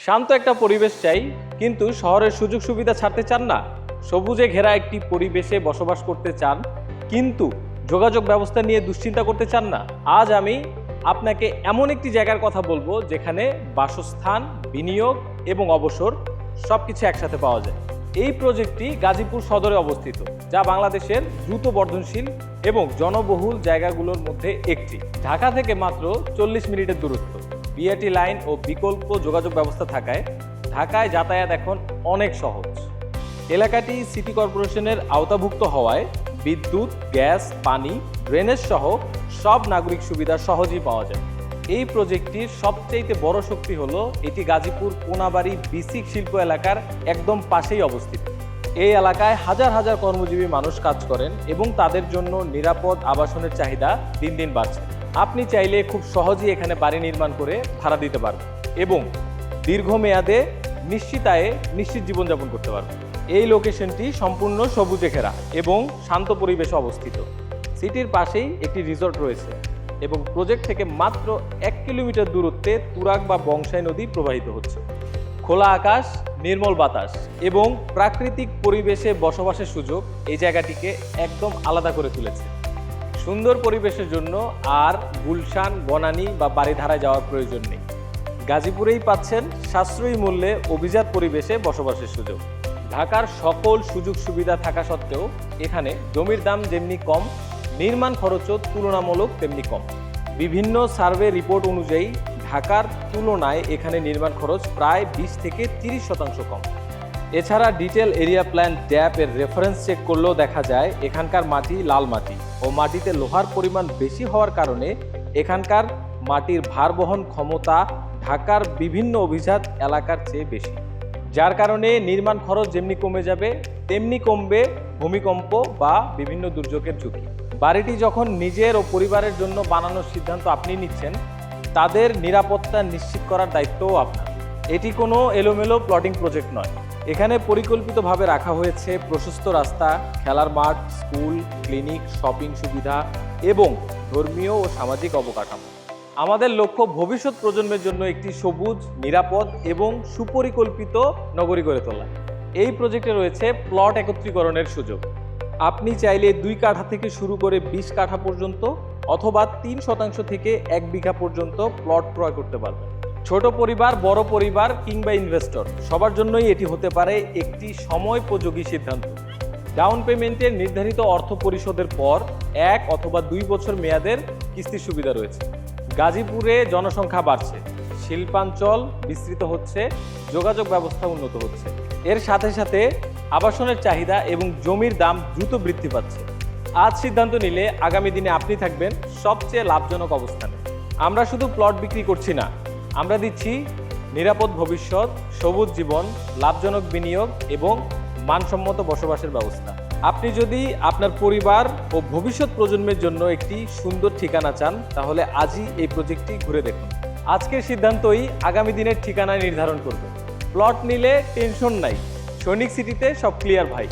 শান্ত একটা পরিবেশ চাই, কিন্তু শহরের সুযোগ সুবিধা ছাড়তে চান না। সবুজে ঘেরা একটি পরিবেশে বসবাস করতে চান, কিন্তু যোগাযোগ ব্যবস্থা নিয়ে দুশ্চিন্তা করতে চান না। আজ আমি আপনাকে এমন একটি জায়গার কথা বলবো যেখানে বাসস্থান, বিনিয়োগ এবং অবসর সবকিছু একসাথে পাওয়া যায়। এই প্রজেক্টটি গাজীপুর সদরে অবস্থিত, যা বাংলাদেশের দ্রুত বর্ধনশীল এবং জনবহুল জায়গাগুলোর মধ্যে একটি। ঢাকা থেকে মাত্র 40 মিনিটের দূরত্ব, বিআরটি লাইন ও বিকল্প যোগাযোগ ব্যবস্থা থাকায় ঢাকায় যাতায়াত এখন অনেক সহজ। এলাকাটি সিটি কর্পোরেশনের আওতাভুক্ত হওয়ায় বিদ্যুৎ, গ্যাস, পানি, ড্রেনেজ সহ সব নাগরিক সুবিধা সহজেই পাওয়া যায়। এই প্রজেক্টটির সবচেয়ে বড় শক্তি হলো এটি গাজীপুর কোনাবাড়ি বিসিক শিল্প এলাকার একদম পাশেই অবস্থিত। এই এলাকায় হাজার হাজার কর্মজীবী মানুষ কাজ করেন এবং তাদের জন্য নিরাপদ আবাসনের চাহিদা দিন দিন বাড়ছে। আপনি চাইলে খুব সহজেই এখানে বাড়ি নির্মাণ করে ভাড়া দিতে পারবেন এবং দীর্ঘমেয়াদে নিশ্চিত আয়ে নিশ্চিত জীবনযাপন করতে পারবেন। এই লোকেশনটি সম্পূর্ণ সবুজে ঘেরা এবং শান্ত পরিবেশে অবস্থিত। সিটির পাশেই একটি রিসর্ট রয়েছে এবং প্রজেক্ট থেকে মাত্র 1 কিলোমিটার দূরত্বে তুরাগ বা বংশাই নদী প্রবাহিত হচ্ছে। খোলা আকাশ, নির্মল বাতাস এবং প্রাকৃতিক পরিবেশে বসবাসের সুযোগ এই জায়গাটিকে একদম আলাদা করে তুলেছে। সুন্দর পরিবেশের জন্য আর গুলশান, বনানী বা বাড়িধারায় যাওয়ার প্রয়োজন নেই। গাজীপুরেই পাচ্ছেন সাশ্রয়ী মূল্যে অভিজাত পরিবেশে বসবাসের সুযোগ। ঢাকার সকল সুযোগ সুবিধা থাকা সত্ত্বেও এখানে জমির দাম যেমনি কম, নির্মাণ খরচও তুলনামূলক তেমনি কম। বিভিন্ন সার্ভে রিপোর্ট অনুযায়ী ঢাকার তুলনায় এখানে নির্মাণ খরচ প্রায় 20 থেকে 30% কম। এছাড়া ডিটেল এরিয়া প্ল্যান ড্যাপ এর রেফারেন্স চেক করলেও দেখা যায় এখানকার মাটি লাল মাটি ও মাটিতে লোহার পরিমাণ বেশি হওয়ার কারণে এখানকার মাটির ভার বহন ক্ষমতা ঢাকার বিভিন্ন অভিজাত এলাকার চেয়ে বেশি, যার কারণে নির্মাণ খরচ যেমনি কমে যাবে তেমনি কমবে ভূমিকম্প বা বিভিন্ন দুর্যোগের ঝুঁকি। বাড়িটি যখন নিজের ও পরিবারের জন্য বানানোর সিদ্ধান্ত আপনি নিচ্ছেন, তাদের নিরাপত্তা নিশ্চিত করার দায়িত্বও আপনার। এটি কোনো এলোমেলো প্লটিং প্রজেক্ট নয়। এখানে পরিকল্পিতভাবে রাখা হয়েছে প্রশস্ত রাস্তা, খেলার মাঠ, স্কুল, ক্লিনিক, শপিং সুবিধা এবং ধর্মীয় ও সামাজিক অবকাঠামো। আমাদের লক্ষ্য ভবিষ্যৎ প্রজন্মের জন্য একটি সবুজ, নিরাপদ এবং সুপরিকল্পিত নগরী গড়ে তোলা। এই প্রজেক্টে রয়েছে প্লট একত্রীকরণের সুযোগ। আপনি চাইলে 2 কাঠা থেকে শুরু করে 20 কাঠা পর্যন্ত অথবা 3% থেকে 1 বিঘা পর্যন্ত প্লট ক্রয় করতে পারবেন। ছোট পরিবার, বড় পরিবার কিংবা ইনভেস্টর সবার জন্যই এটি হতে পারে একটি সময়োপযোগী সিদ্ধান্ত। ডাউন পেমেন্টের নির্ধারিত অর্থ পরিশোধের পর 1 অথবা 2 বছর মেয়াদের কিস্তির সুবিধা রয়েছে। গাজীপুরে জনসংখ্যা বাড়ছে, শিল্পাঞ্চল বিস্তৃত হচ্ছে, যোগাযোগ ব্যবস্থা উন্নত হচ্ছে। এর সাথে সাথে আবাসনের চাহিদা এবং জমির দাম দ্রুত বৃদ্ধি পাচ্ছে। আজ সিদ্ধান্ত নিলে আগামী দিনে আপনি থাকবেন সবচেয়ে লাভজনক অবস্থানে। আমরা শুধু প্লট বিক্রি করছি না, আমরা দিচ্ছি নিরাপদ ভবিষ্যৎ, সবুজ জীবন, লাভজনক বিনিয়োগ এবং মানসম্মত বসবাসের ব্যবস্থা। আপনি যদি আপনার পরিবার ও ভবিষ্যৎ প্রজন্মের জন্য একটি সুন্দর ঠিকানা চান, তাহলে আজই এই প্রজেক্টটি ঘুরে দেখুন। আজকের সিদ্ধান্তই আগামী দিনের ঠিকানা নির্ধারণ করবে। প্লট নিলে টেনশন নাই, সৈনিক সিটিতে সব ক্লিয়ার ভাই।